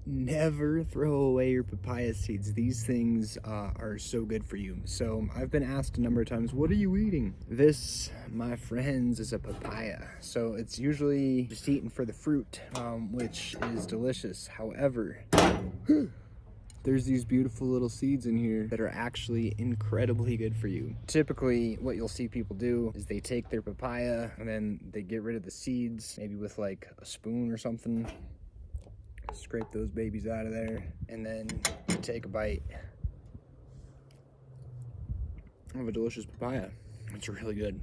Never throw away your papaya seeds. These things are so good for you. So I've been asked a number of times, what are you eating? This, my friends, is a papaya. So it's usually just eaten for the fruit, which is delicious. However, there's these beautiful little seeds in here that are actually incredibly good for you. Typically, what you'll see people do is they take their papaya and then they get rid of the seeds, maybe with like a spoon or something. Scrape those babies out of there, and then you take a bite of a delicious papaya. It's really good.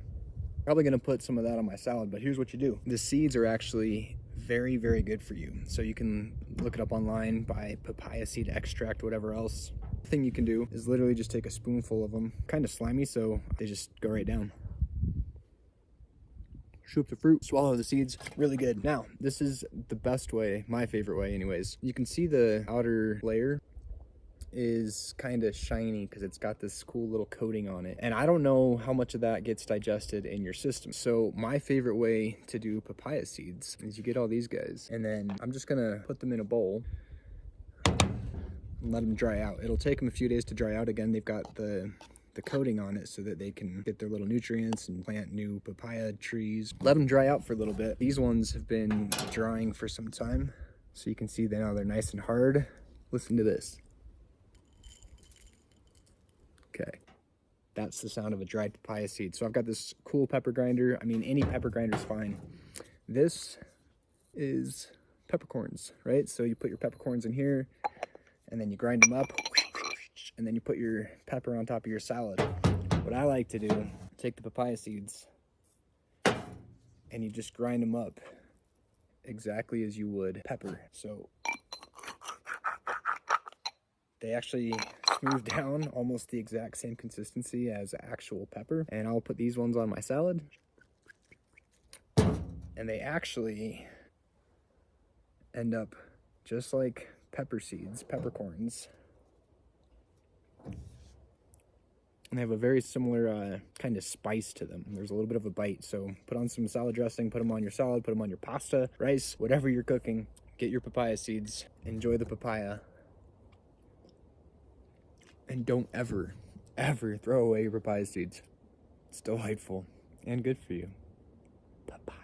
Probably gonna put some of that on my salad, but here's what you do. The seeds are actually very, very good for you. So you can look it up online, buy papaya seed extract, whatever else. The thing you can do is literally just take a spoonful of them, kind of slimy, so they just go right down. Chew up the fruit, swallow the seeds, really good. Now, this is the best way, my favorite way anyways. You can see the outer layer is kind of shiny because it's got this cool little coating on it. And I don't know how much of that gets digested in your system. So my favorite way to do papaya seeds is you get all these guys, and then I'm just gonna put them in a bowl and let them dry out. It'll take them a few days to dry out. Again, they've got the coating on it so that they can get their little nutrients and plant new papaya trees. Let them dry out for a little bit. These ones have been drying for some time, so you can see now they're nice and hard. Listen to this. Okay, that's the sound of a dried papaya seed. So I've got this cool pepper grinder. I mean, any pepper grinder is fine. This is peppercorns, right? So you put your peppercorns in here and then you grind them up, and then you put your pepper on top of your salad. What I like to do, take the papaya seeds and you just grind them up exactly as you would pepper. So they actually smooth down almost the exact same consistency as actual pepper. And I'll put these ones on my salad. And they actually end up just like pepper seeds, peppercorns. And they have a very similar kind of spice to them. There's a little bit of a bite. So put on some salad dressing, put them on your salad, put them on your pasta, rice, whatever you're cooking. Get your papaya seeds. Enjoy the papaya. And don't ever, ever throw away your papaya seeds. It's delightful and good for you. Papaya.